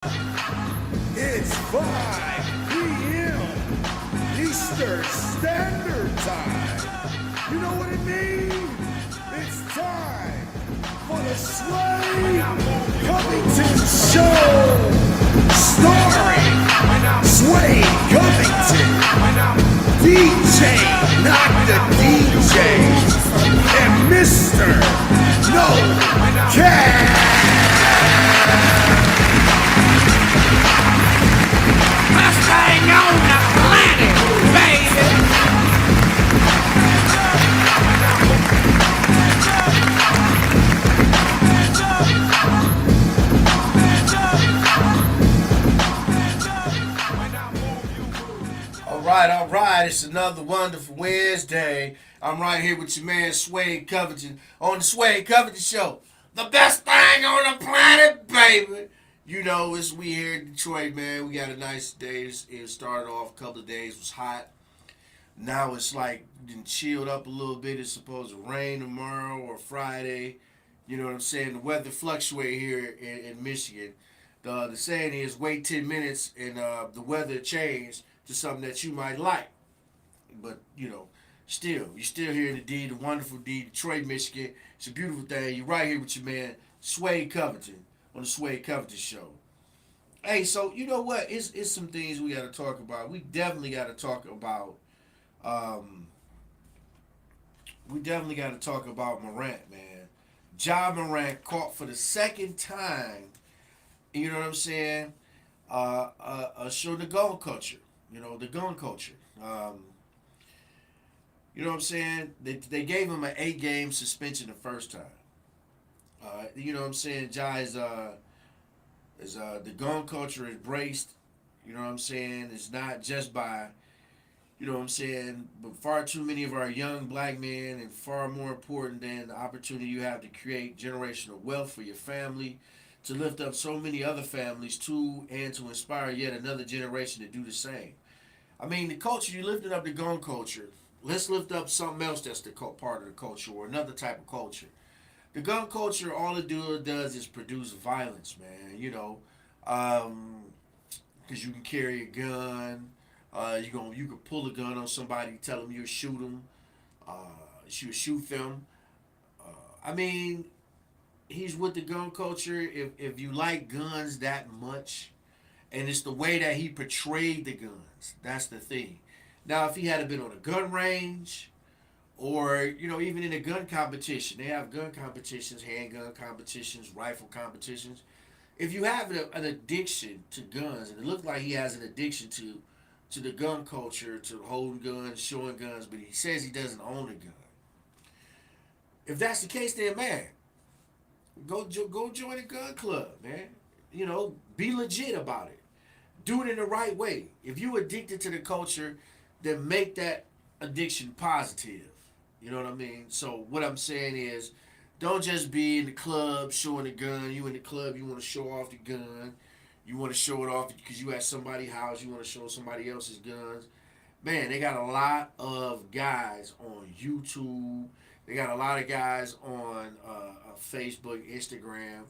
It's 5 p.m. Eastern Standard Time. You know what it means? It's time for the Sway Covington Show. Starring Sway Covington, DJ Not the DJ, and Mr. No Cash. Best thing on the planet, baby. All right. It's another wonderful Wednesday. I'm right here with your man Sway Covington on the Sway Covington Show. The best thing on the planet, baby. You know, it's we here in Detroit, man. We got a nice day. It started off a couple of days, was hot. Now it's like chilled up a little bit. It's supposed to rain tomorrow or Friday. You know what I'm saying? The weather fluctuate here in Michigan. The saying is wait 10 minutes and the weather change to something that you might like. But, you know, you're still here in the D, the wonderful D, Detroit, Michigan. It's a beautiful thing. You're right here with your man, Sway Covington, on the Sway Covington Show. Hey, so you know what? It's some things we got to talk about. We definitely got to talk about Morant, man. Ja Morant caught for the second time, you know what I'm saying, show the gun culture. You know, the gun culture. You know what I'm saying? They gave him an 8-game suspension the first time. You know what I'm saying? Ja is the gun culture is braced. You know what I'm saying? It's not just by, you know what I'm saying, but far too many of our young black men, and far more important than the opportunity you have to create generational wealth for your family, to lift up so many other families too, and to inspire yet another generation to do the same. I mean, the culture, you lifted up the gun culture. Let's lift up something else that's the part of the culture, or another type of culture. The gun culture, all it does is produce violence, man. You know, because you can carry a gun. You can pull a gun on somebody, tell them you'll shoot them. You'll shoot them. I mean, he's with the gun culture. If you like guns that much, and it's the way that he portrayed the guns, that's the thing. Now, if he had been on a gun range, or you know, even in a gun competition, they have gun competitions, handgun competitions, rifle competitions. If you have an addiction to guns, and it looks like he has an addiction to the gun culture, to holding guns, showing guns, but he says he doesn't own a gun. If that's the case, then man, go join a gun club, man. You know, be legit about it. Do it in the right way. If you addicted to the culture, then make that addiction positive. You know what I mean? So what I'm saying is, don't just be in the club showing the gun. You in the club, you want to show off the gun. You want to show it off because you at somebody's house. You want to show somebody else's guns. Man, they got a lot of guys on YouTube. They got a lot of guys on Facebook, Instagram.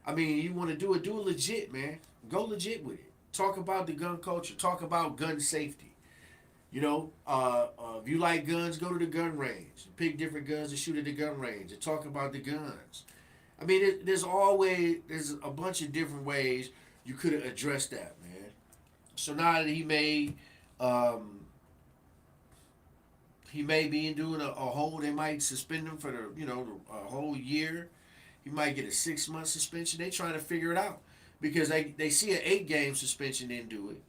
I mean, you want to do it legit, man. Go legit with it. Talk about the gun culture. Talk about gun safety. You know, if you like guns, go to the gun range. Pick different guns and shoot at the gun range and talk about the guns. I mean, there's a bunch of different ways you could have addressed that, man. So now that he may be doing a whole, they might suspend him for a whole year. He might get a 6-month suspension. They trying to figure it out because they see an 8-game suspension didn't do it.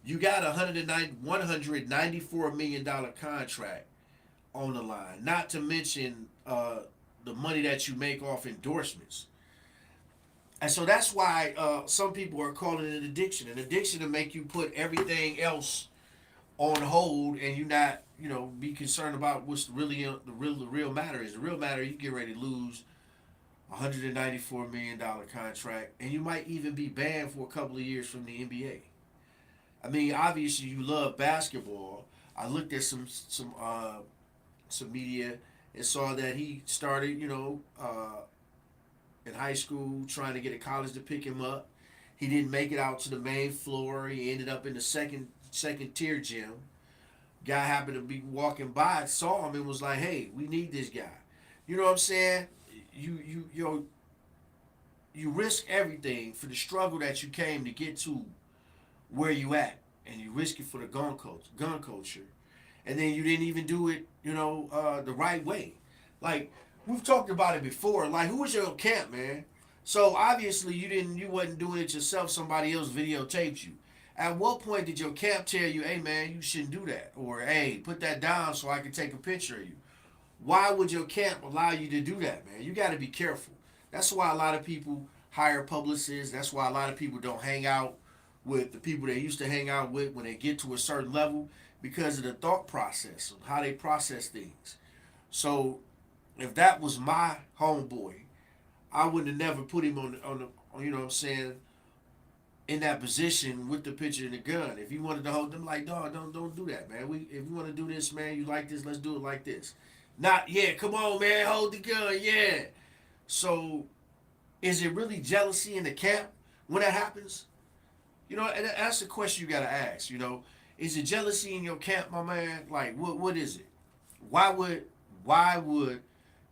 You got a $194 million contract on the line, not to mention the money that you make off endorsements. And so that's why some people are calling it an addiction. An addiction to make you put everything else on hold, and you not, be concerned about what's really the real matter is. The real matter, you get ready to lose $194 million contract, and you might even be banned for a couple of years from the NBA. I mean, obviously you love basketball. I looked at some media and saw that he started, in high school trying to get a college to pick him up. He didn't make it out to the main floor. He ended up in the second tier gym. Guy happened to be walking by, saw him, and was like, "Hey, we need this guy." You know what I'm saying? You risk everything for the struggle that you came to get to where you at, and you risk it for the gun culture, and then you didn't even do it, the right way. Like we've talked about it before. Like who was your camp, man? So obviously you wasn't doing it yourself. Somebody else videotaped you. At what point did your camp tell you, "Hey man, you shouldn't do that," or "Hey, put that down so I can take a picture of you"? Why would your camp allow you to do that, man? You got to be careful. That's why a lot of people hire publicists. That's why a lot of people don't hang out with the people they used to hang out with when they get to a certain level, because of the thought process of how they process things. So if that was my homeboy, I would have never put him on you know what I'm saying, in that position with the picture and the gun. If you wanted to hold them, like, dog, don't do that, man. If you want to do this, man, you like this, let's do it like this. Not, yeah, come on, man, hold the gun, yeah. So is it really jealousy in the camp when that happens? And that's the question you gotta ask. Is it jealousy in your camp, my man? Like, what is it? Why would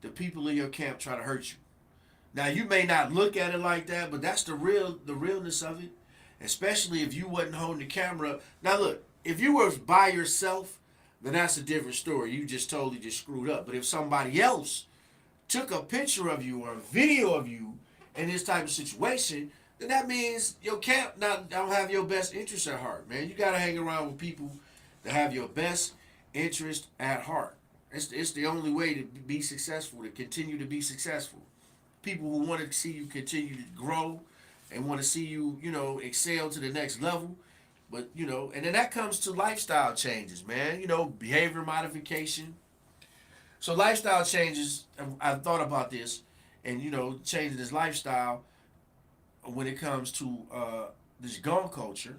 the people in your camp try to hurt you? Now you may not look at it like that, but that's the realness of it. Especially if you wasn't holding the camera. Now look, if you were by yourself, then that's a different story. You just totally just screwed up. But if somebody else took a picture of you or a video of you in this type of situation, then that means your camp don't have your best interest at heart, man. You gotta hang around with people that have your best interest at heart. It's the only way to be successful, to continue to be successful. People who want to see you continue to grow and want to see you, excel to the next level. But, and then that comes to lifestyle changes, man. Behavior modification. So lifestyle changes, I've thought about this, and, changing this lifestyle when it comes to this gun culture.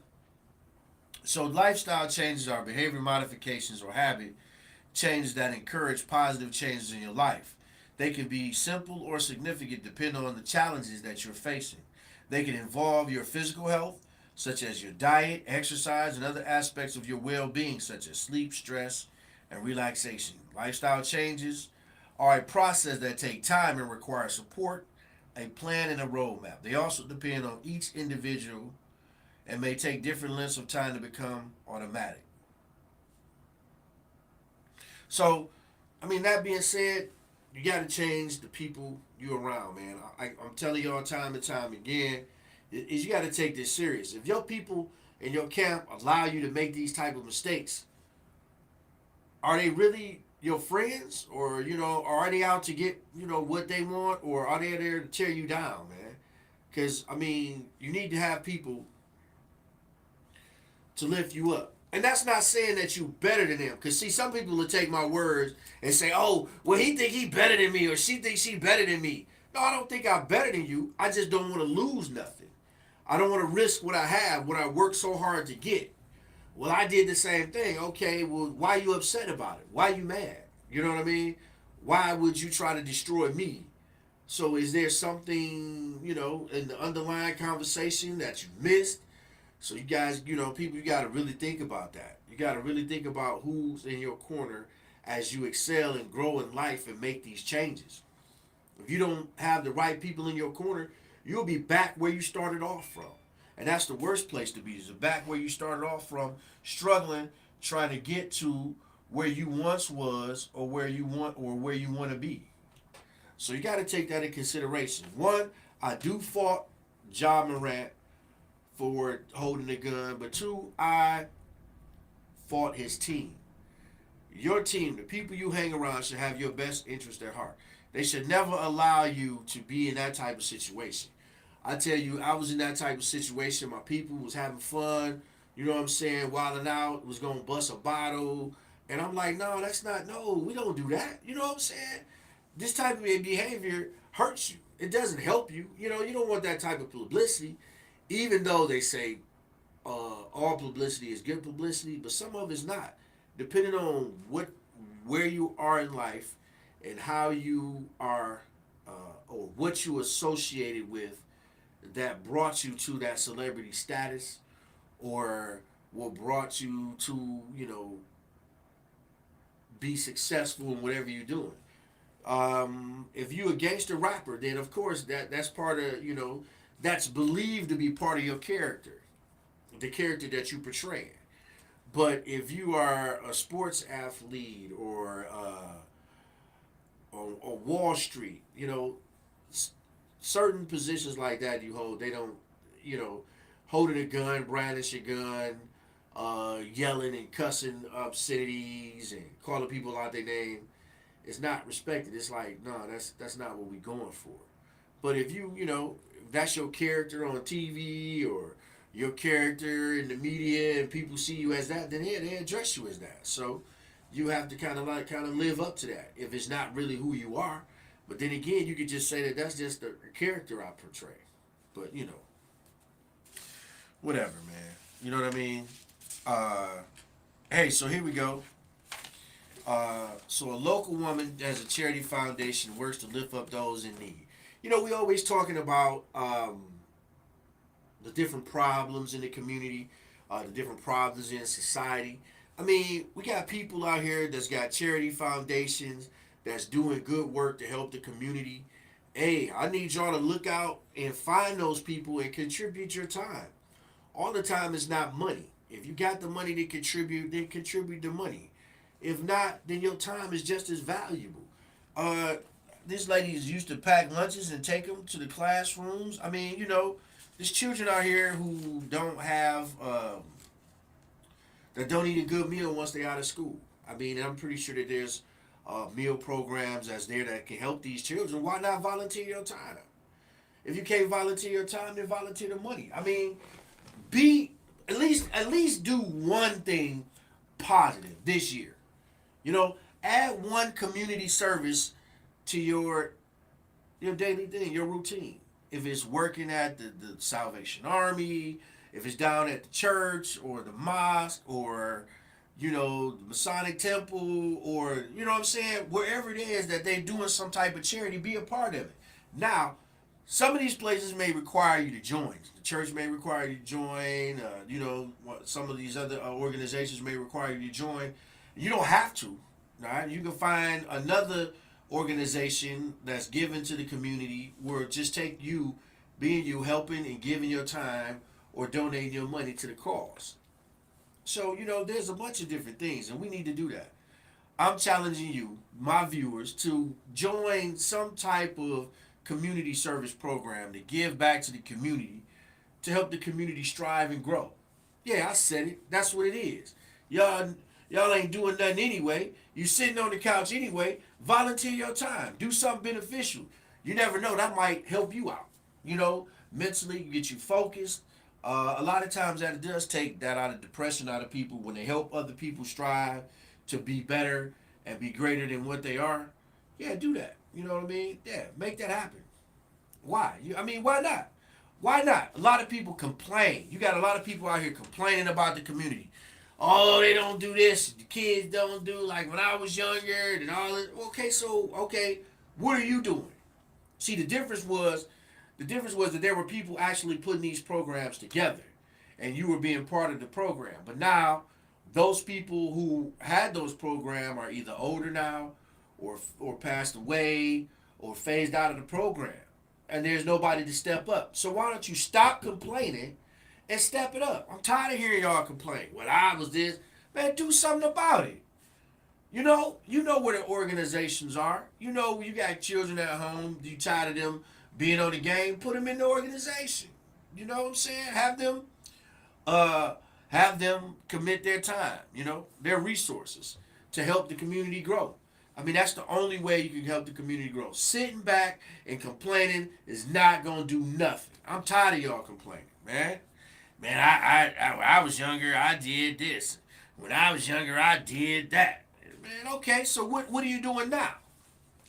So lifestyle changes are behavior modifications or habit changes that encourage positive changes in your life. They can be simple or significant depending on the challenges that you're facing. They can involve your physical health, such as your diet, exercise, and other aspects of your well-being, such as sleep, stress, and relaxation. Lifestyle changes are a process that take time and require support, a plan, and a roadmap. They also depend on each individual and may take different lengths of time to become automatic. So, that being said, you got to change the people you're around, man. I'm telling y'all time and time again, is you got to take this serious. If your people in your camp allow you to make these type of mistakes, are they really your friends, or are they out to get what they want, or are they there to tear you down, man? Because you need to have people to lift you up. And that's not saying that you better than them. Because, see, some people will take my words and say, "Oh, well, he think he better than me," or "She thinks she better than me." No, I don't think I'm better than you. I just don't want to lose nothing. I don't want to risk what I have, what I worked so hard to get. Well, I did the same thing. Okay, well, why are you upset about it? Why are you mad? You know what I mean? Why would you try to destroy me? So is there something, in the underlying conversation that you missed? So you guys, people, you got to really think about that. You got to really think about who's in your corner as you excel and grow in life and make these changes. If you don't have the right people in your corner, you'll be back where you started off from. And that's the worst place to be, is back where you started off from, struggling, trying to get to where you once was, or where you want to be. So you got to take that in consideration. One, I do fault Ja Morant for holding the gun, but two, I fought his team. Your team, the people you hang around, should have your best interest at heart. They should never allow you to be in that type of situation. I tell you, I was in that type of situation. My people was having fun, wilding out, was going to bust a bottle. And I'm like, no, we don't do that. You know what I'm saying? This type of behavior hurts you. It doesn't help you. You don't want that type of publicity, even though they say all publicity is good publicity, but some of it's not. Depending on where you are in life and how you are, or what you associated with, that brought you to that celebrity status, or what brought you to, be successful in whatever you're doing. If you a gangster rapper, then of course that's part of, that's believed to be part of your character, the character that you portray. But if you are a sports athlete or on Wall Street, certain positions like that you hold, they don't, holding a gun, brandish a gun, yelling and cussing obscenities and calling people out their name, it's not respected. It's like, no, that's not what we're going for. But if if that's your character on TV or your character in the media and people see you as that, then yeah, they address you as that. So you have to kind of live up to that if it's not really who you are. But then again, you could just say that that's just the character I portray. But whatever, man. You know what I mean? Hey, so here we go. So a local woman has a charity foundation, works to lift up those in need. We always talking about the different problems in the community, the different problems in society. I mean, we got people out here that's got charity foundations that's doing good work to help the community. Hey, I need y'all to look out and find those people and contribute your time. All the time is not money. If you got the money to contribute, then contribute the money. If not, then your time is just as valuable. This lady is used to pack lunches and take them to the classrooms. I mean, there's children out here who don't have, that don't eat a good meal once they're out of school. I mean, I'm pretty sure that there's meal programs that's there that can help these children. Why not volunteer your time? If you can't volunteer your time, then volunteer the money. I mean, at least do one thing positive this year. Add one community service to your daily thing, your routine. If it's working at the Salvation Army, if it's down at the church or the mosque or, the Masonic Temple or, what I'm saying, wherever it is that they're doing some type of charity, be a part of it. Now, some of these places may require you to join. The church may require you to join. Some of these other organizations may require you to join. You don't have to. Right? You can find another organization that's given to the community where just take you, being you, helping and giving your time or donating your money to the cause. So, there's a bunch of different things, and we need to do that. I'm challenging you, my viewers, to join some type of community service program to give back to the community, to help the community strive and grow. Yeah, I said it. That's what it is. Y'all ain't doing nothing anyway. You sitting on the couch anyway. Volunteer your time. Do something beneficial. You never know. That might help you out. Mentally, get you focused. A lot of times that it does take that out of depression out of people when they help other people strive to be better and be greater than what they are. Yeah, do that. You know what I mean? Yeah, make that happen. Why? Why not? Why not? A lot of people complain. You got a lot of people out here complaining about the community. Oh, they don't do this. The kids don't do like when I was younger and all that. Okay, what are you doing? See, the difference was that there were people actually putting these programs together, and you were being part of the program. But now, those people who had those programs are either older now, or passed away, or phased out of the program, and there's nobody to step up. So why don't you stop complaining and step it up? I'm tired of hearing y'all complain. Well, I was this. Man, do something about it. You know where the organizations are. You got children at home. You tired of them being on the game. Put them in the organization. You know what I'm saying? Have them commit their time. Their resources to help the community grow. That's the only way you can help the community grow. Sitting back and complaining is not gonna do nothing. I'm tired of y'all complaining, man. Man, I was younger, I did this. When I was younger, I did that. Man, okay, so what are you doing now?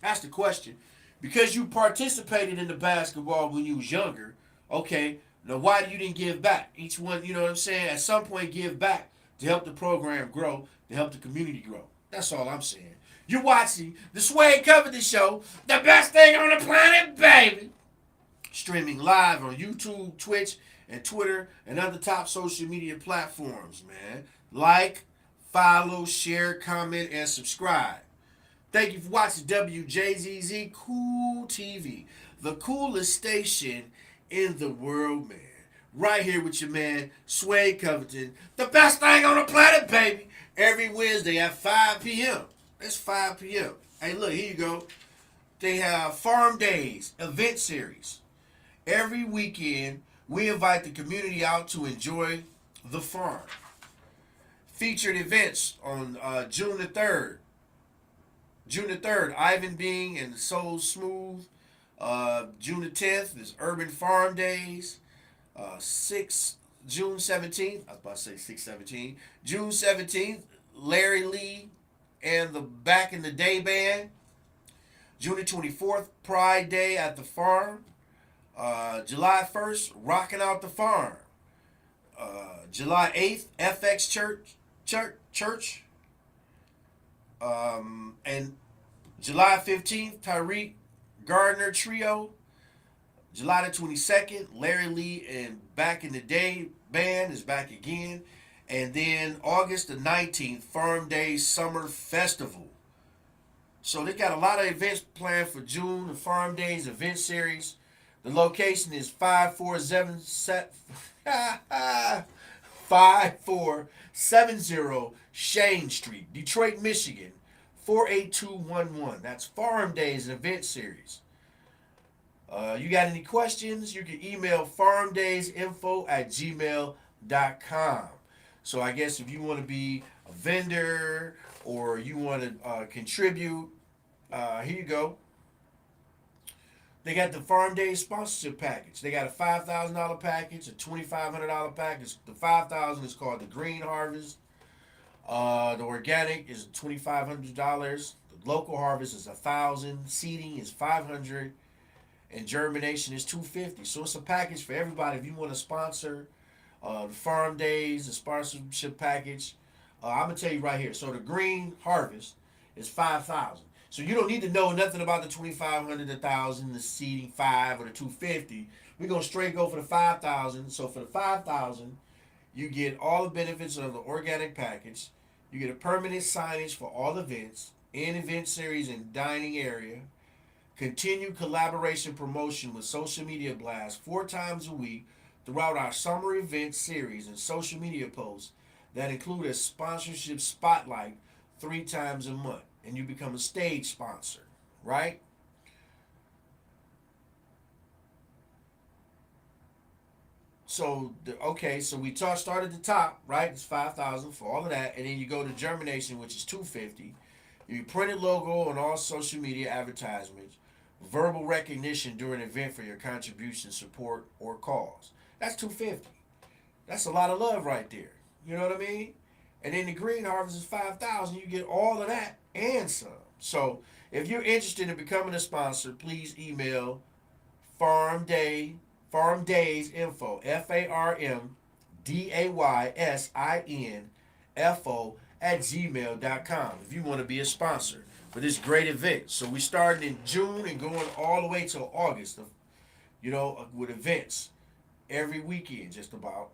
That's the question. Because you participated in the basketball when you was younger, okay, now why you didn't give back? Each one, you know what I'm saying, at some point give back to help the program grow, to help the community grow. That's all I'm saying. You're watching the Sway Covington Show, the best thing on the planet, baby. streaming live on YouTube, Twitch, and Twitter, and other top social media platforms, man. Like, follow, share, comment, and subscribe. Thank you for watching Wjzz Cool TV, the coolest station in the world, man. Right here with your man, Sway Covington, the best thing on the planet, baby. Every Wednesday at 5 p.m. That's 5 p.m. Hey, look, here you go. They have Farm Days, event series. Every weekend, we invite the community out to enjoy the farm. Featured events on June the 3rd. June the 3rd, Ivan Bing and the Soul Smooth. June the 10th is Urban Farm Days. June 17th, I was about to say 6/17. June 17th, Larry Lee and the Back in the Day Band. June the 24th, Pride Day at the farm. July 1st, Rocking Out the Farm. July 8th, FX Church. And July 15th, Tyreek Gardner Trio. July the 22nd, Larry Lee and Back in the Day Band is back again. And then August the 19th, Farm Day Summer Festival. So they got a lot of events planned for June, the Farm Days event series. The location is 5470 Shane Street, Detroit, Michigan, 48211. That's Farm Days event series. You got any questions? You can email farmdaysinfo@gmail.com. So I guess if you want to be a vendor or you want to contribute, here you go. They got the Farm Days sponsorship package. They got a $5,000 package, a $2,500 package. The $5,000 is called the Green Harvest. The organic is $2,500. The local harvest is $1,000. Seeding is $500. And germination is $250. So it's a package for everybody. If you want to sponsor the Farm Days, the sponsorship package, I'm gonna tell you right here. So the Green Harvest is $5,000. So you don't need to know nothing about the $2,500, the $1,000, the seeding $5 or the $250. We're gonna straight go for the $5,000. So for the $5,000, you get all the benefits of the organic package. You get a permanent signage for all events, in-event series and dining area. Continue collaboration promotion with social media blasts 4 times a week throughout our summer event series and social media posts that include a sponsorship spotlight 3 times a month. And you become a stage sponsor, right? So, so we start at the top, right? It's $5,000 for all of that. And then you go to germination, which is $250. You printed logo on all social media advertisements. Verbal recognition during an event for your contribution, support, or cause. That's $250. That's a lot of love right there. You know what I mean? And then the Green Harvest is $5,000. You get all of that and some. So if you're interested in becoming a sponsor, please email farmdaysinfo, FARMDAYSINFO@gmail.com if you want to be a sponsor for this great event. So we started in June and going all the way till August, with events every weekend, just about.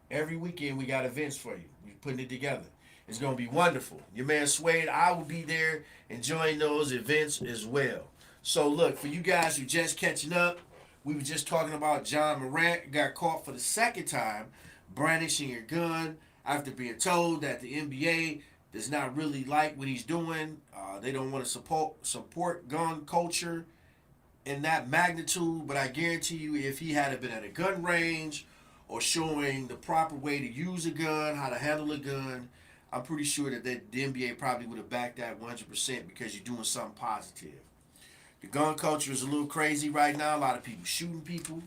Every weekend we got events for you. We're putting it together. It's going to be wonderful. Your man Swade, I will be there enjoying those events as well. So look, for you guys who just catching up, we were just talking about John Morant got caught for the second time brandishing a gun after being told that the NBA does not really like what he's doing. They don't want to support gun culture in that magnitude. But I guarantee you, if he had been at a gun range or showing the proper way to use a gun, how to handle a gun, I'm pretty sure that the NBA probably would have backed that 100% because you're doing something positive. The gun culture is a little crazy right now. A lot of people shooting people,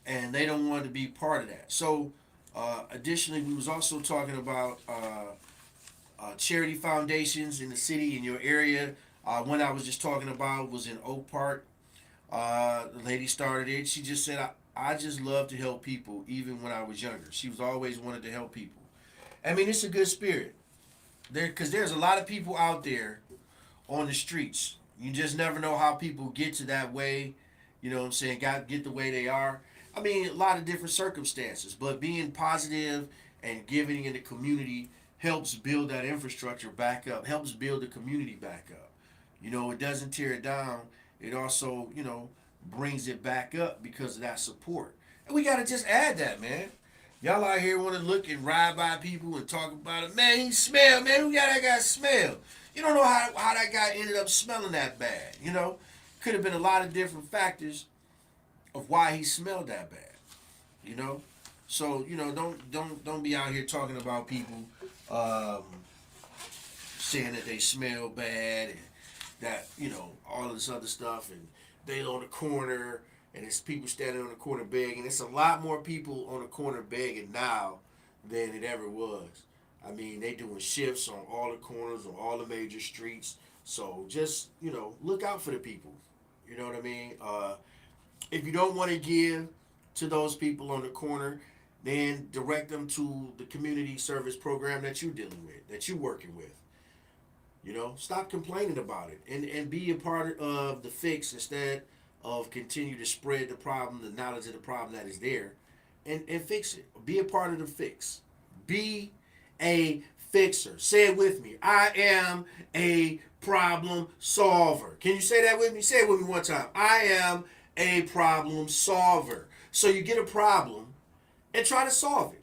and they don't want to be part of that. So, additionally, we was also talking about charity foundations in the city, in your area. One I was just talking about was in Oak Park. The lady started it. She just said, I just love to help people, even when I was younger. She was always wanted to help people. I mean, it's a good spirit. Because there's a lot of people out there on the streets. You just never know how people get to that way. You know what I'm saying? Got get the way they are. I mean, a lot of different circumstances, but being positive and giving in the community helps build that infrastructure back up, helps build the community back up. You know, it doesn't tear it down. It also, brings it back up because of that support. And we got to just add that, man. Y'all out here want to look and ride by people and talk about it. Man, he smell, man. Who got that guy smell? You don't know how that guy ended up smelling that bad, Could have been a lot of different factors of why he smelled that bad, So don't be out here talking about people saying that they smell bad and that all this other stuff, and they on the corner and it's people standing on the corner begging. It's a lot more people on the corner begging now than it ever was. I mean, they doing shifts on all the corners on all the major streets. So just look out for the people. You know what I mean? If you don't want to give to those people on the corner, then direct them to the community service program that you're dealing with, that you're working with. Stop complaining about it and be a part of the fix instead of continue to spread the problem, the knowledge of the problem that is there, and fix it. Be a part of the fix. Be a fixer. Say it with me. I am a problem solver. Can you say that with me? Say it with me one time. I am a problem solver. So you get a problem and try to solve it.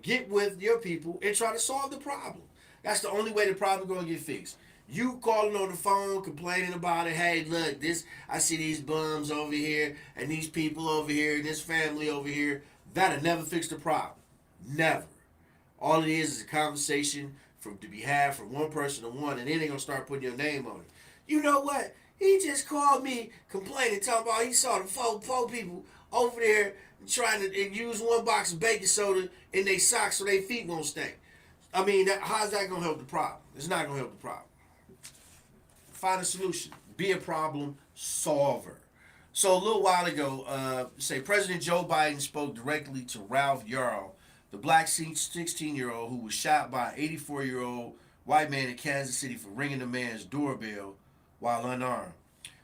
Get with your people and try to solve the problem. That's the only way the problem going to get fixed. You calling on the phone, complaining about it. Hey, look, I see these bums over here and these people over here and this family over here. That'll never fix the problem. Never. All it is a conversation to be had from one person to one, and then they're going to start putting your name on it. You know what? He just called me complaining, talking about he saw the four people over there trying to use one box of baking soda in their socks so their feet won't stink. I mean, how's that going to help the problem? It's not going to help the problem. Find a solution. Be a problem solver. So a little while ago, President Joe Biden spoke directly to Ralph Yarl, the black 16-year-old who was shot by an 84-year-old white man in Kansas City for ringing the man's doorbell while unarmed.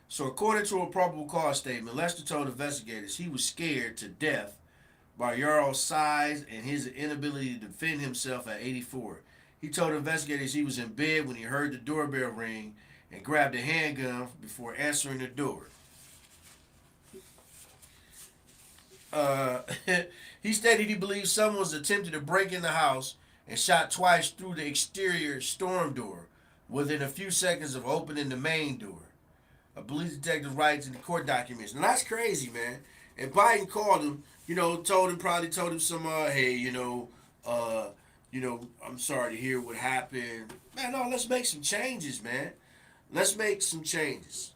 So according to a probable cause statement, Lester told investigators he was scared to death by Yarl's size and his inability to defend himself at 84. He told investigators he was in bed when he heard the doorbell ring and grabbed a handgun before answering the door. He stated he believes someone was attempting to break in the house and shot twice through the exterior storm door within a few seconds of opening the main door. A police detective writes in the court documents. Now that's crazy, man. And Biden called him, probably told him some, hey, I'm sorry to hear what happened. Man, no, let's make some changes, man. Let's make some changes.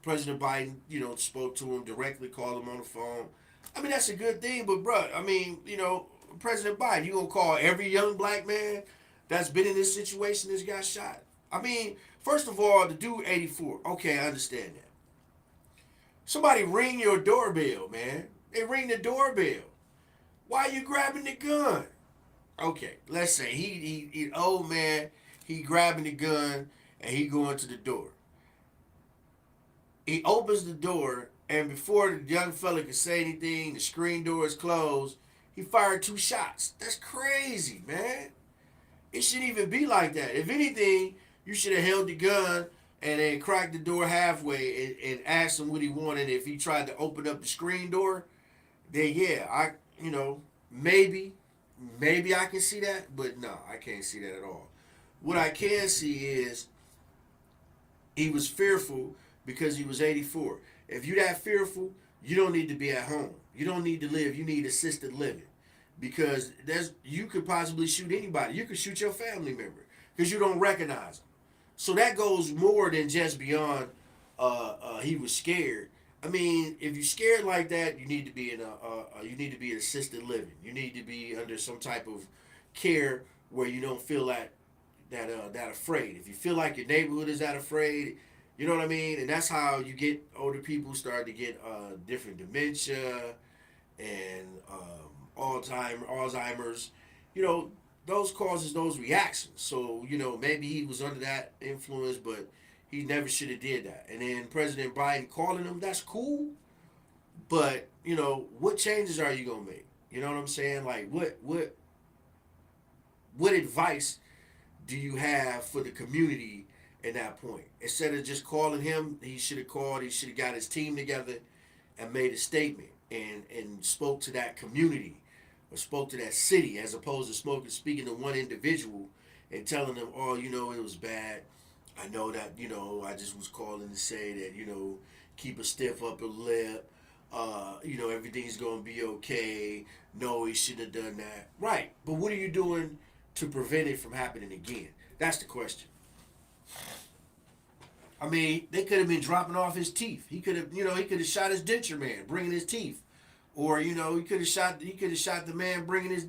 President Biden, spoke to him directly, called him on the phone. I mean, that's a good thing, but, President Biden, you gonna call every young black man that's been in this situation that's got shot? I mean, first of all, the dude 84. Okay, I understand that. Somebody ring your doorbell, man. They ring the doorbell. Why are you grabbing the gun? Okay, let's say he old man, he grabbing the gun and he going to the door. He opens the door, and before the young fella can say anything, the screen door is closed, he fired 2 shots. That's crazy, man. It shouldn't even be like that. If anything, you should have held the gun and then cracked the door halfway and asked him what he wanted. If he tried to open up the screen door, then yeah, maybe I can see that, but no, I can't see that at all. What I can see is he was fearful because he was 84. If you're that fearful, you don't need to be at home. You don't need to live. You need assisted living, because you could possibly shoot anybody. You could shoot your family member because you don't recognize them. So that goes more than just beyond he was scared. I mean, if you're scared like that, you need to be in assisted living. You need to be under some type of care where you don't feel that afraid. If you feel like your neighborhood is that afraid, you know what I mean? And that's how you get older people start to get different dementia and Alzheimer's. Those causes those reactions. So, maybe he was under that influence, but He never should have did that. And then President Biden calling him, that's cool. But, what changes are you gonna make? You know what I'm saying? Like what advice do you have for the community at that point? Instead of just calling him, he should have called, he should have got his team together and made a statement and spoke to that community or spoke to that city as opposed to speaking to one individual and telling them, oh, it was bad. I know that, I just was calling to say that, keep a stiff upper lip. Everything's going to be okay. No, he shouldn't have done that. Right. But what are you doing to prevent it from happening again? That's the question. I mean, they could have been dropping off his teeth. He could have shot his denture man, bringing his teeth. Or, he could have shot the man bringing his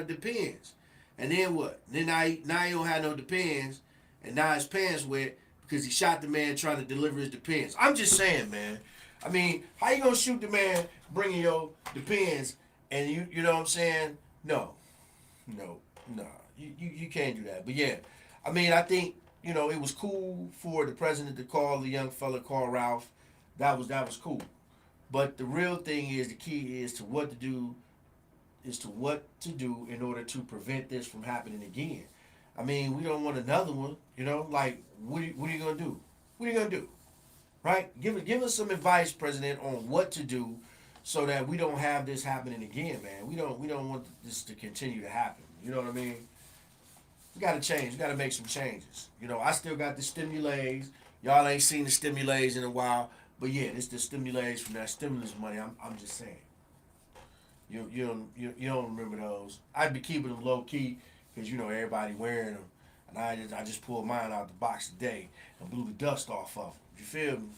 Depends. And then what? Then now he don't have no Depends, and now his pants wet because he shot the man trying to deliver his Depends. I'm just saying, man. I mean, how you gonna shoot the man bringing your Depends, and you know what I'm saying? No. You can't do that. But yeah, I mean, I think it was cool for the president to call the young fella, call Ralph. That was cool. But the real thing is, the key is to what to do in order to prevent this from happening again. I mean, we don't want another one, like, what are you going to do? What are you going to do? Right? Give us some advice, President, on what to do so that we don't have this happening again, man. We don't want this to continue to happen. You know what I mean? We got to change. We got to make some changes. I still got the stimulus. Y'all ain't seen the stimulus in a while. But yeah, this the stimulus from that stimulus money. I'm just saying. You don't remember those. I'd be keeping them low key because everybody wearing them, and I just pulled mine out the box today and blew the dust off of them. You feel me?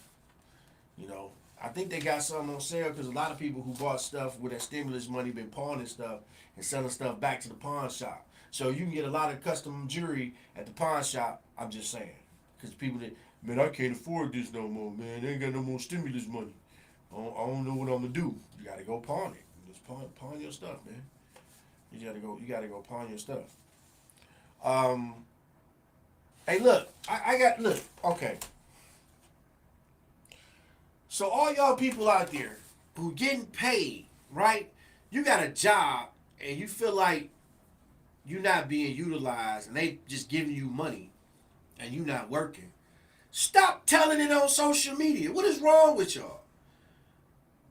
I think they got something on sale because a lot of people who bought stuff with that stimulus money been pawning stuff and selling stuff back to the pawn shop. So you can get a lot of custom jewelry at the pawn shop. I'm just saying, because people that, man, I can't afford this no more, man. They ain't got no more stimulus money. I don't know what I'm gonna do. You gotta go pawn it. Just pawn your stuff, man. You gotta go pawn your stuff. Hey, look, okay. So all y'all people out there who getting paid, right? You got a job and you feel like you're not being utilized and they just giving you money and you not working. Stop telling it on social media. What is wrong with y'all?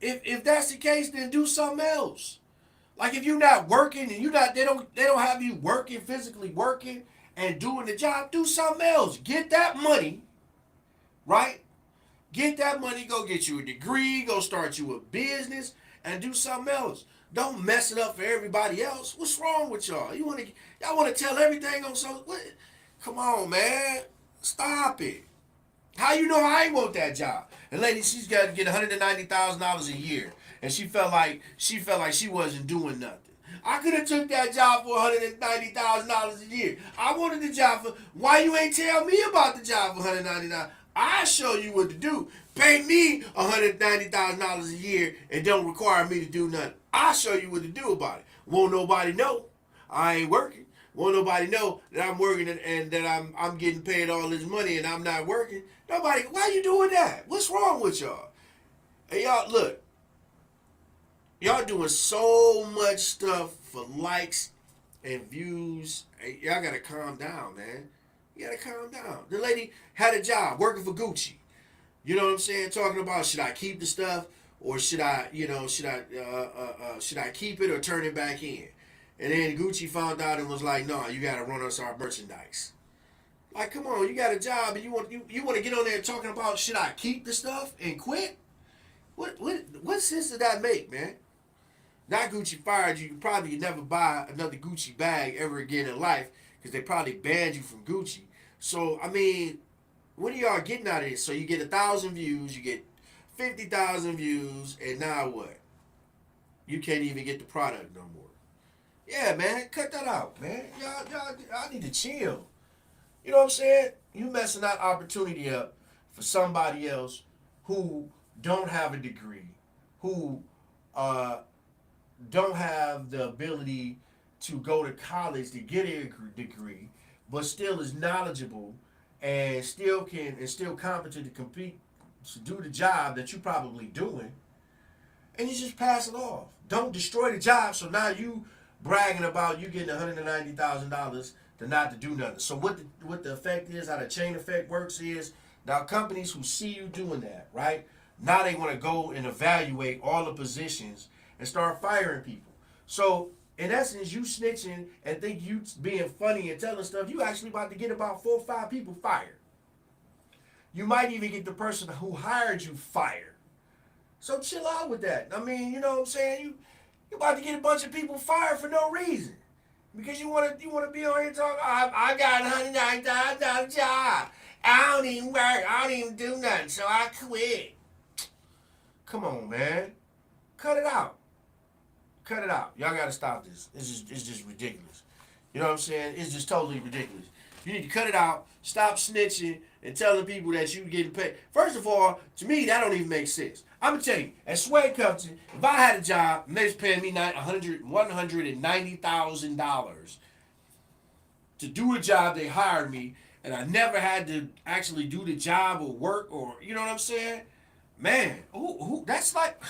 If that's the case, then do something else. Like if you're not working and they don't have you working, physically working and doing the job, do something else. Get that money, right? Get that money, go get you a degree, go start you a business, and do something else. Don't mess it up for everybody else. What's wrong with y'all? Y'all want to tell everything on social? What? Come on, man. Stop it. How you know I ain't want that job? And lady, she's got to get $190,000 a year, and she felt like she wasn't doing nothing. I could have took that job for $190,000 a year. I wanted the job for. Why you ain't tell me about the job for $199,000? I show you what to do. Pay me $190,000 a year and don't require me to do nothing. I show you what to do about it. Won't nobody know I ain't working. Won't nobody know that I'm working and that I'm getting paid all this money and I'm not working. Nobody. Why you doing that? What's wrong with y'all? Hey, y'all, look. Y'all doing so much stuff for likes and views. Hey, y'all gotta calm down, man. You gotta calm down. The lady had a job working for Gucci. You know what I'm saying? Talking about, should I keep the stuff or should I keep it or turn it back in? And then Gucci found out and was like, no, you gotta run us our merchandise. Like, come on, you got a job and you want to get on there talking about, should I keep the stuff and quit? What sense did that make, man? Now Gucci fired you. You probably never buy another Gucci bag ever again in life because they probably banned you from Gucci. So, I mean, what are y'all getting out of this? So you get 1,000 views, you get 50,000 views, and now what? You can't even get the product no more. Yeah, man, cut that out, man. Y'all need to chill. You know what I'm saying? You messing that opportunity up for somebody else who don't have a degree, who don't have the ability to go to college to get a degree, but still is knowledgeable and still competent to compete to do the job that you're probably doing, and you just pass it off. Don't destroy the job. So now you bragging about you getting $190,000 to not to do nothing. So what the effect is, how the chain effect works is, now companies who see you doing that, right? Now they want to go and evaluate all the positions and start firing people. So in essence, you snitching and think you being funny and telling stuff, you actually about to get about 4 or 5 people fired. You might even get the person who hired you fired. So chill out with that. I mean, you know what I'm saying? You about to get a bunch of people fired for no reason. Because you wanna be on here talking, I got $190,000 job. I don't even work. I don't even do nothing. So I quit. Come on, man. Cut it out. Cut it out. Y'all gotta stop this. It's just ridiculous. You know what I'm saying? It's just totally ridiculous. You need to cut it out. Stop snitching and telling people that you getting paid. First of all, to me, that don't even make sense. I'm gonna tell you, at Sway Compton, if I had a job and they was paying me $190,000 to do a job, they hired me, and I never had to actually do the job or work, or you know what I'm saying? Man, who that's like,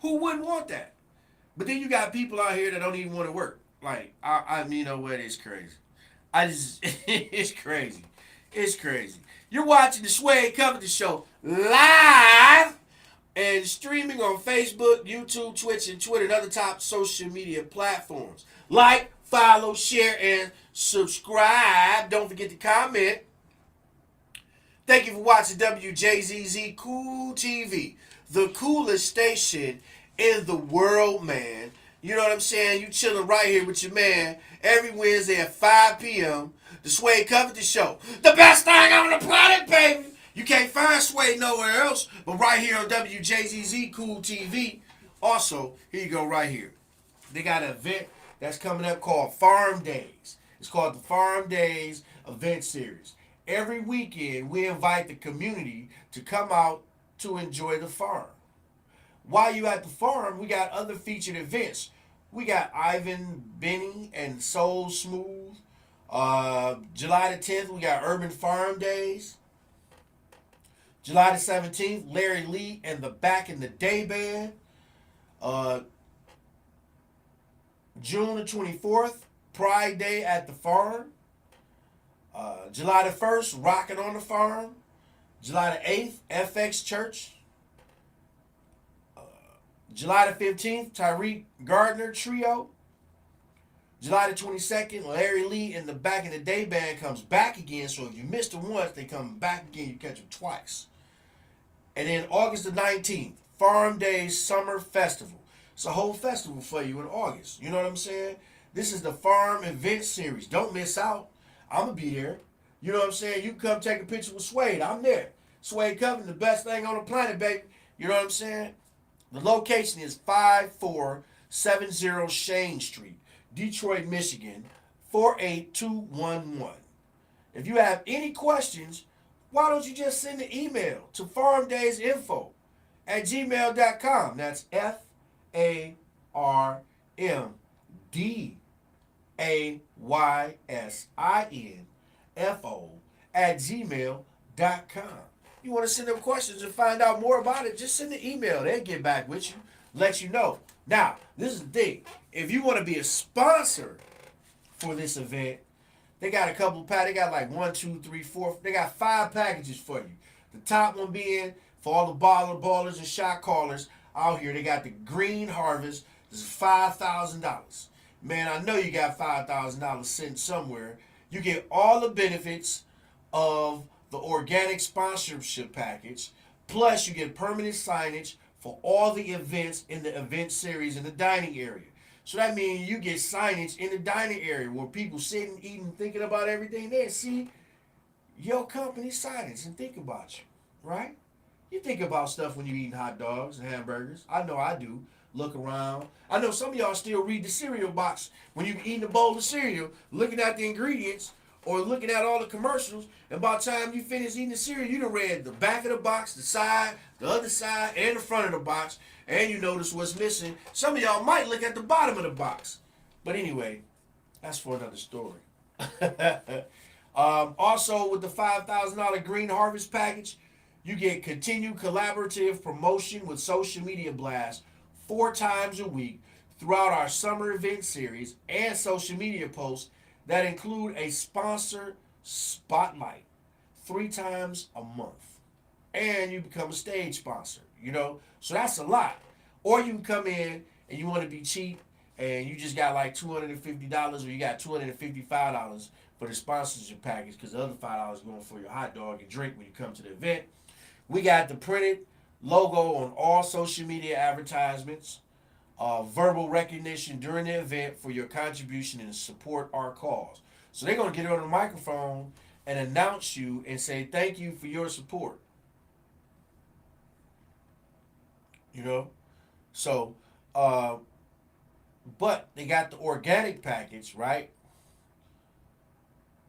who wouldn't want that? But then you got people out here that don't even want to work. Like, I mean, you know what? It's crazy. It's crazy. It's crazy. You're watching the Sway Compton Show live and streaming on Facebook, YouTube, Twitch, and Twitter, and other top social media platforms. Like, follow, share, and subscribe. Don't forget to comment. Thank you for watching Wjzz Cool TV, the coolest station in the world, man. You know what I'm saying? You chilling right here with your man every Wednesday at 5 p.m. The Sway Compton Show. The best thing on the planet, baby. You can't find Sway nowhere else but right here on Wjzz Cool TV. Also, here you go right here. They got an event that's coming up called Farm Days. It's called the Farm Days event series. Every weekend, we invite the community to come out to enjoy the farm. While you at the farm, we got other featured events. We got Ivan Benny and Soul Smooth. July the 10th, we got Urban Farm Days. July the 17th, Larry Lee and the Back in the Day Band. June the 24th, Pride Day at the farm. July the 1st, Rockin' on the Farm. July the 8th, FX Church. July the 15th, Tyreek Gardner Trio. July the 22nd, Larry Lee and the Back in the Day Band comes back again. So if you missed them once, they come back again. You catch them twice. And then August the 19th, Farm Days Summer Festival. It's a whole festival for you in August. You know what I'm saying? This is the Farm Event Series. Don't miss out. I'm going to be there. You know what I'm saying? You can come take a picture with Swade. I'm there. Swade Compton, the best thing on the planet, baby. You know what I'm saying? The location is 5470 Shane Street, Detroit, Michigan, 48211. If you have any questions, why don't you just send an email to farmdaysinfo@gmail.com. That's FARMDAYSINFO@gmail.com. You want to send them questions and find out more about it, just send an email. They'll get back with you, let you know. Now, this is the thing. If you want to be a sponsor for this event, they got a couple of packages. They got like 1, 2, 3, 4. They got 5 packages for you. The top one being for all the ballers and shot callers out here. They got the Green Harvest. This is $5,000. Man, I know you got $5,000 sitting somewhere. You get all the benefits of the organic sponsorship package, plus you get permanent signage for all the events in the event series in the dining area. So that means you get signage in the dining area where people sitting, eating, thinking about everything there. See your company signage and think about you, right? You think about stuff when you're eating hot dogs and hamburgers. I know I do. Look around. I know some of y'all still read the cereal box when you're eating a bowl of cereal, looking at the ingredients or looking at all the commercials, and by the time you finish eating the cereal, you done read the back of the box, the side, the other side, and the front of the box, and you notice what's missing. Some of y'all might look at the bottom of the box. But anyway, that's for another story. Also, with the $5,000 Green Harvest package, you get continued collaborative promotion with social media blasts 4 times a week throughout our summer event series and social media posts that include a sponsor spotlight 3 times a month. And you become a stage sponsor, So that's a lot. Or you can come in and you want to be cheap and you just got like $250 or you got $255 for the sponsorship package because the other $5 going for your hot dog and drink when you come to the event. We got the printed logo on all social media advertisements, verbal recognition during the event for your contribution and support our cause. So they're going to get on the microphone and announce you and say thank you for your support. So, but they got the organic package, right?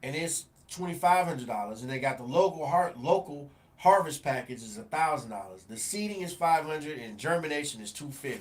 And it's $2,500, and they got the local harvest package is $1,000. The seeding is $500, and germination is $250.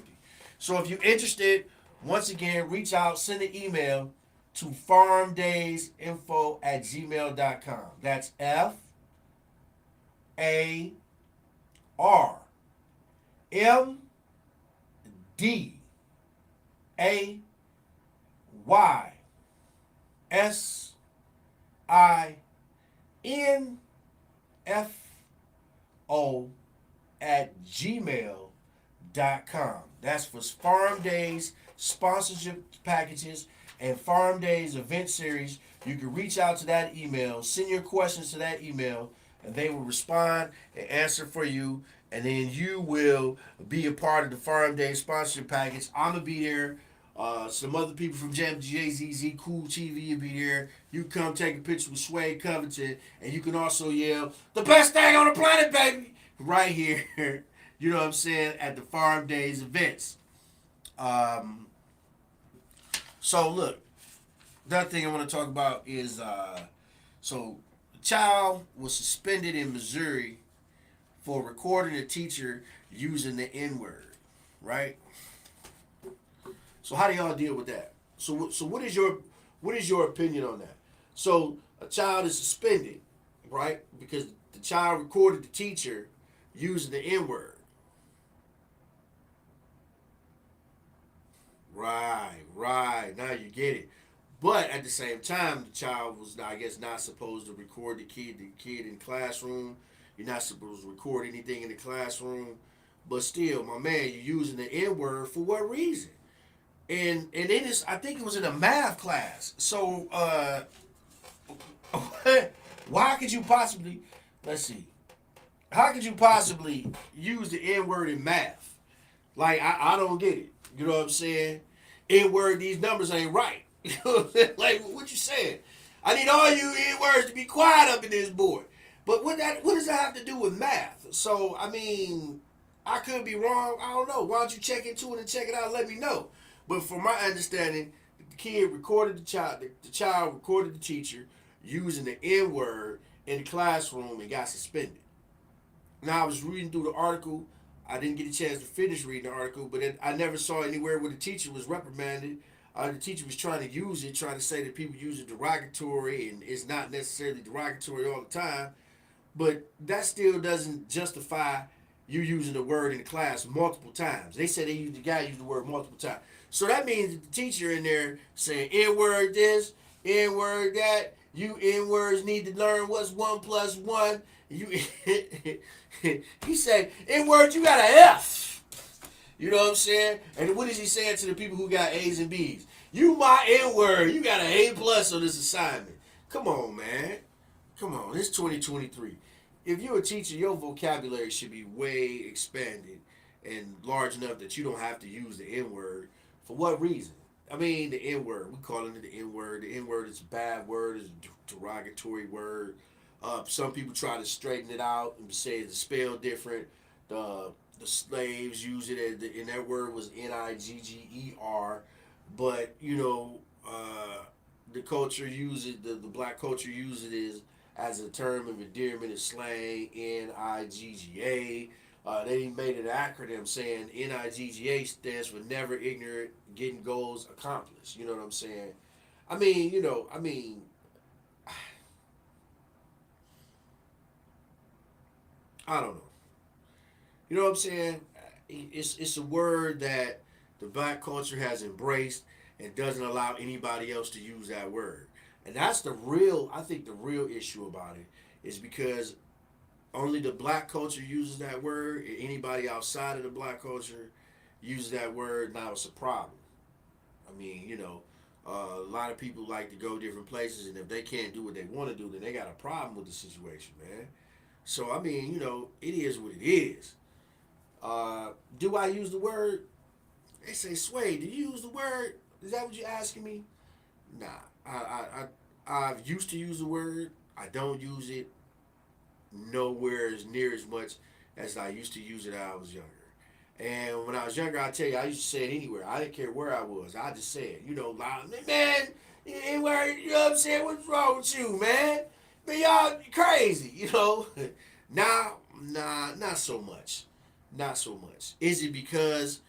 So if you're interested, once again, reach out, send an email to farmdaysinfo@gmail.com. That's FarmDaysInfo@gmail.com. That's for Farm Days sponsorship packages and Farm Days event series. You can reach out to that email, send your questions to that email, and they will respond and answer for you. And then you will be a part of the Farm Day sponsorship package. I'm going to be there. Some other people from Wjzz Cool TV will be there. You can come take a picture with Sway Covington, and you can also yell, "The best thing on the planet, baby!" right here, you know what I'm saying, at the Farm Days events. So look, another thing I want to talk about is, so the child was suspended in Missouri for recording a teacher using the N-word, right? So how do y'all deal with that? So what is your opinion on that? So a child is suspended, right? Because the child recorded the teacher using the N-word. Right. Now you get it. But at the same time, the child was, I guess, not supposed to record the kid in the classroom. You're not supposed to record anything in the classroom. But still, my man, you're using the N-word for what reason? And it is, I think it was in a math class. So, why could you possibly, let's see, how could you possibly use the N-word in math? Like, I don't get it. You know what I'm saying? N-word, these numbers ain't right. You know what I'm saying? Like, what you saying? I need all you N-words to be quiet up in this board. But what does that have to do with math? So, I mean, I could be wrong. I don't know. Why don't you check into it and check it out and let me know? But from my understanding, the kid recorded the child recorded the teacher using the N-word in the classroom and got suspended. Now, I was reading through the article. I didn't get a chance to finish reading the article, but I never saw anywhere where the teacher was reprimanded. The teacher was trying to use it, trying to say that people use it derogatory, and it's not necessarily derogatory all the time. But that still doesn't justify you using the word in the class multiple times. They said the guy used the word multiple times. So that means that the teacher in there saying N-word this, N-word that, you N-words need to learn what's 1 + 1. He said, N-word, you got an F. You know what I'm saying? And what is he saying to the people who got A's and B's? You my N-word, you got an A+ on this assignment. Come on, man. Come on, it's 2023. If you're a teacher, your vocabulary should be way expanded and large enough that you don't have to use the N-word. For what reason? I mean, the N-word. We calling it the N-word. The N-word is a bad word. It's a derogatory word. Some people try to straighten it out and say it's spelled different. The slaves use it, and that word was Nigger. But, the culture uses it, the black culture uses it as a term of endearment and slang, Nigga. They made an acronym saying Nigga stands for never ignorant, getting goals accomplished. You know what I'm saying? I mean, I don't know. You know what I'm saying? It's a word that the black culture has embraced and doesn't allow anybody else to use that word. And that's the real, I think the real issue about it is because only the black culture uses that word, and anybody outside of the black culture uses that word. Now it's a problem. I mean, a lot of people like to go different places, and if they can't do what they want to do, then they got a problem with the situation, man. So I mean, it is what it is. Do I use the word? They say, Sway, do you use the word? Is that what you're asking me? Nah, I've used to use the word. I don't use it nowhere as near as much as I used to use it when I was younger. And when I was younger, I tell you, I used to say it anywhere. I didn't care where I was. I just said, loud, man, anywhere, you know what I'm saying? What's wrong with you, man? Man, y'all crazy, Now, nah, not so much. Not so much. Is it because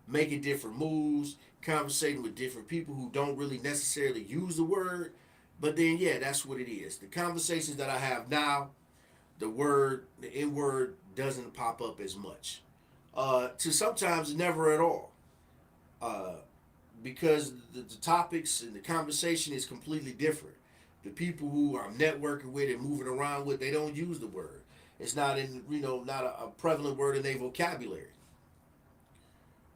making different moves, conversating with different people who don't really necessarily use the word? But then, yeah, that's what it is. The conversations that I have now, the N word doesn't pop up as much. To sometimes never at all. Uh, because the topics and the conversation is completely different. The people who I'm networking with and moving around with, they don't use the word. It's not not a prevalent word in their vocabulary.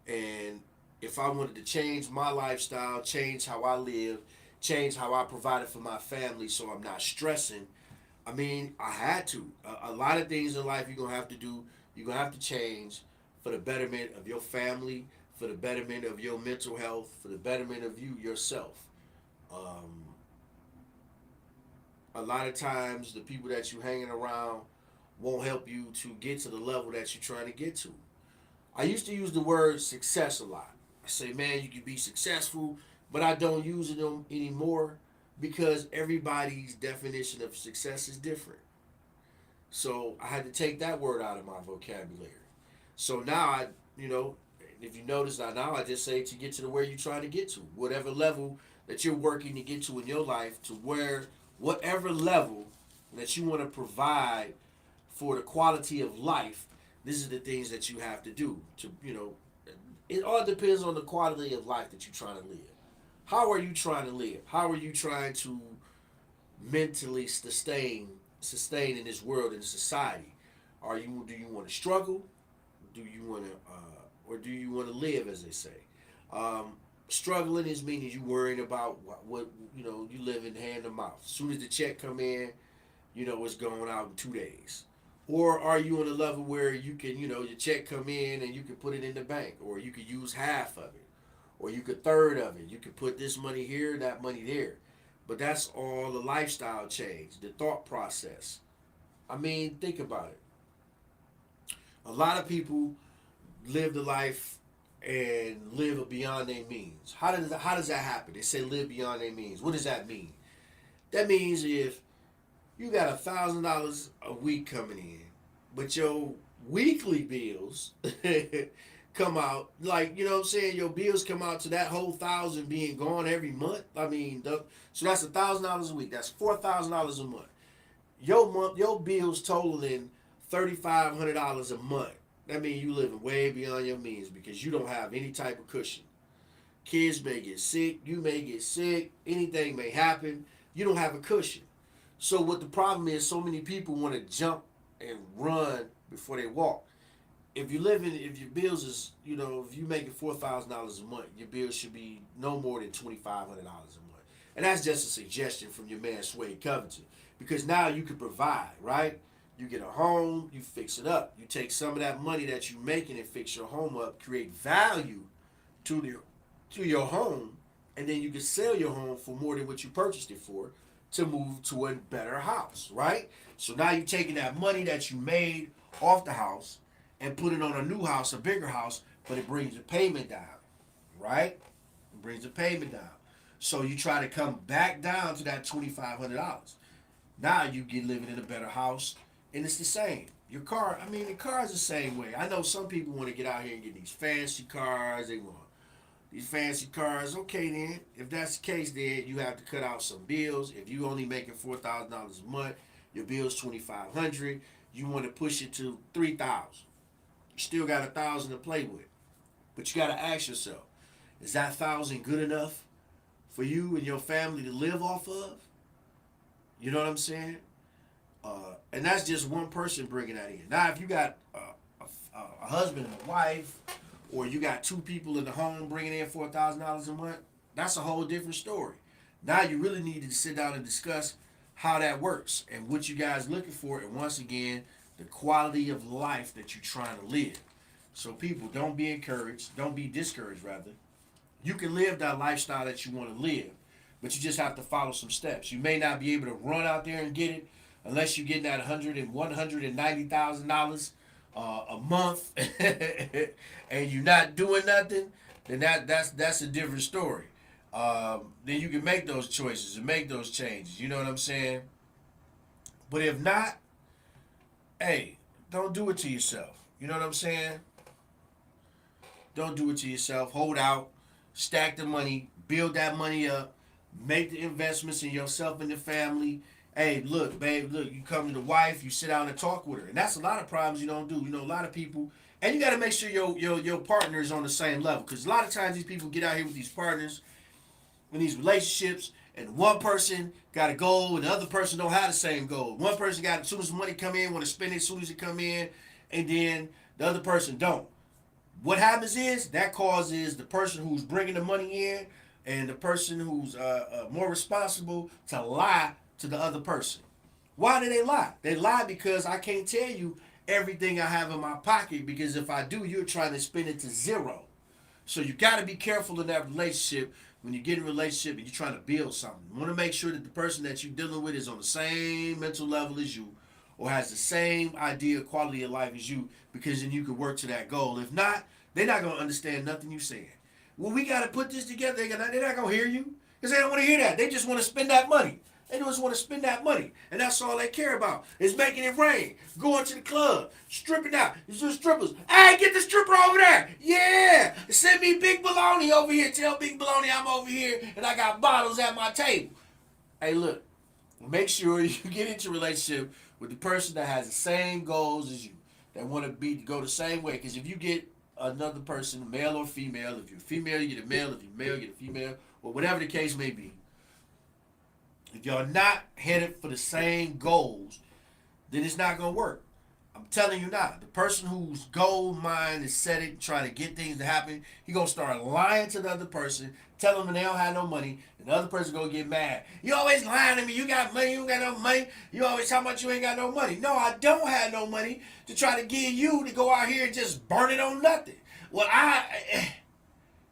And if I wanted to change my lifestyle, change how I live, change how I provided for my family so I'm not stressing, I mean, I had to. A lot of things in life you're going to have to do, you're going to have to change for the betterment of your family, for the betterment of your mental health, for the betterment of you yourself. Um, a lot of times, the people that you're hanging around won't help you to get to the level that you're trying to get to. I used to use the word success a lot. I say, man, you can be successful, but I don't use it anymore because everybody's definition of success is different. So I had to take that word out of my vocabulary. So now if you notice now I just say to get to the where you're trying to get to, whatever level that you're working to get to in your life, to where whatever level that you want to provide for the quality of life, this is the things that you have to do. It all depends on the quality of life that you're trying to live. How are you trying to live? How are you trying to mentally sustain in this world, in society? Do you want to struggle? Do you want to or do you want to live, as they say? Struggling is meaning you worrying about what you live in hand to mouth. As soon as the check come in, it's going out in 2 days. Or are you on a level where you can, your check come in and you can put it in the bank, or you could use half of it, or you could third of it. You could put this money here, that money there. But that's all the lifestyle change, the thought process. I mean, think about it. A lot of people live the life and live beyond their means. How does that happen? They say live beyond their means. What does that mean? That means if you got $1,000 a week coming in, but your weekly bills come out, like, you know what I'm saying, your bills come out to that whole thousand being gone every month. I mean, so that's $1,000 a week. That's $4,000 a month. Your bills totaling $3,500 a month. That means you living way beyond your means because you don't have any type of cushion. Kids may get sick, you may get sick, anything may happen. You don't have a cushion. So what the problem is, so many people want to jump and run before they walk. If your bills is, if you making $4,000 a month, your bills should be no more than $2,500 a month. And that's just a suggestion from your man Sway Covington. Because now you can provide, right? You get a home, you fix it up. You take some of that money that you're making and fix your home up, create value to your home, and then you can sell your home for more than what you purchased it for to move to a better house, right? So now you're taking that money that you made off the house and put it on a new house, a bigger house, but it brings the payment down, right? It brings the payment down. So you try to come back down to that $2,500. Now you get living in a better house, and it's the same. Your car, the car is the same way. I know some people want to get out here and get these fancy cars. They want these fancy cars. Okay, then, if that's the case, then you have to cut out some bills. If you only making $4,000 a month, your bill's $2,500. you want to push it to 3,000. You still got 1,000 to play with, but you got to ask yourself, is that 1,000 good enough for you and your family to live off of? You know what I'm saying? And that's just one person bringing that in. Now, if you got a husband and a wife, or you got two people in the home bringing in $4,000 a month, that's a whole different story. Now you really need to sit down and discuss how that works and what you guys looking for, and once again, the quality of life that you're trying to live. So people, don't be encouraged, don't be discouraged rather. You can live that lifestyle that you want to live, but you just have to follow some steps. You may not be able to run out there and get it unless you're getting that $190,000 a month and you're not doing nothing. Then that's a different story. Then you can make those choices and make those changes. You know what I'm saying? But if not, hey, don't do it to yourself. You know what I'm saying? Don't do it to yourself. Hold out, stack the money, build that money up, make the investments in yourself and the family. Hey, look, babe, look, you come to the wife, you sit down and talk with her. And that's a lot of problems you don't do. You know, a lot of people, and you got to make sure your partner is on the same level. Because a lot of times these people get out here with these partners in these relationships, and one person got a goal and the other person don't have the same goal. One person got, as soon as the money come in, want to spend it as soon as it come in, and then the other person don't. What happens is that causes the person who's bringing the money in and the person who's more responsible to lie to the other person. Why do they lie? They lie because I can't tell you everything I have in my pocket, because if I do, you're trying to spend it to zero. So you got to be careful in that relationship. When you get in a relationship and you're trying to build something, you want to make sure that the person that you're dealing with is on the same mental level as you, or has the same idea of quality of life as you, because then you can work to that goal. If not, they're not going to understand nothing you're saying. Well, we got to put this together. They're not going to hear you because they don't want to hear that. They just want to spend that money. They just want to spend that money. And that's all they care about, is making it rain, going to the club, stripping out. It's just strippers. Hey, get the stripper over there. Yeah. Send me Big Baloney over here. Tell Big Baloney I'm over here and I got bottles at my table. Hey, look. Make sure you get into a relationship with the person that has the same goals as you, that want to go the same way. Because if you get another person, male or female, if you're female, you get a male. If you're male, you get a female. Or whatever the case may be. If y'all not headed for the same goals, then it's not going to work. I'm telling you now. The person whose goal mind is set it, trying to get things to happen, he going to start lying to the other person, telling them they don't have no money, and the other person going to get mad. You always lying to me. You got money. You ain't got no money. You always talking about you ain't got no money. No, I don't have no money to try to get you to go out here and just burn it on nothing. Well,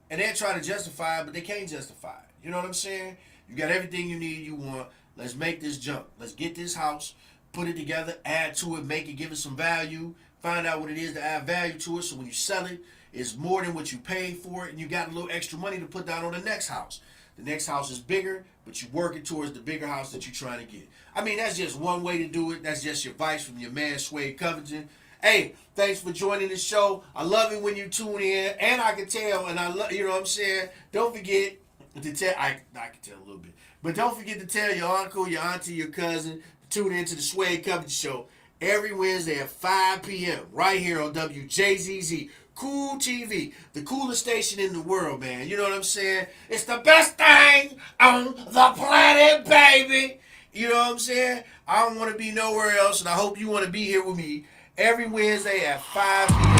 and they're trying to justify it, but they can't justify it. You know what I'm saying? You got everything you need, you want. Let's make this jump. Let's get this house, put it together, add to it, make it, give it some value, find out what it is to add value to it, so when you sell it, it's more than what you paid for it, and you got a little extra money to put down on the next house. The next house is bigger, but you're working towards the bigger house that you're trying to get. I mean, that's just one way to do it. That's just your advice from your man, Wjzz Covington. Hey, thanks for joining the show. I love it when you tune in, and I can tell, and I love, you know what I'm saying? Don't forget to tell, I can tell a little bit, but don't forget to tell your uncle, your auntie, your cousin, tune into the Wjzz Covington Show every Wednesday at 5 p.m. right here on Wjzz Cool TV, the coolest station in the world, man. You know what I'm saying? It's the best thing on the planet, baby. You know what I'm saying? I don't want to be nowhere else, and I hope you want to be here with me every Wednesday at 5 p.m.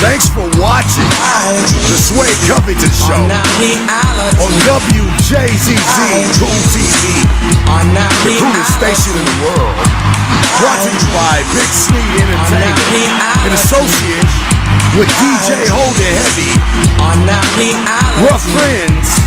Thanks for watching the Wjzz Covington Show on WJZZ Cool TV, the coolest station in the world. Brought to you by Big Sneed Entertainment in association with DJ Hold It Heavy. Rough Friends.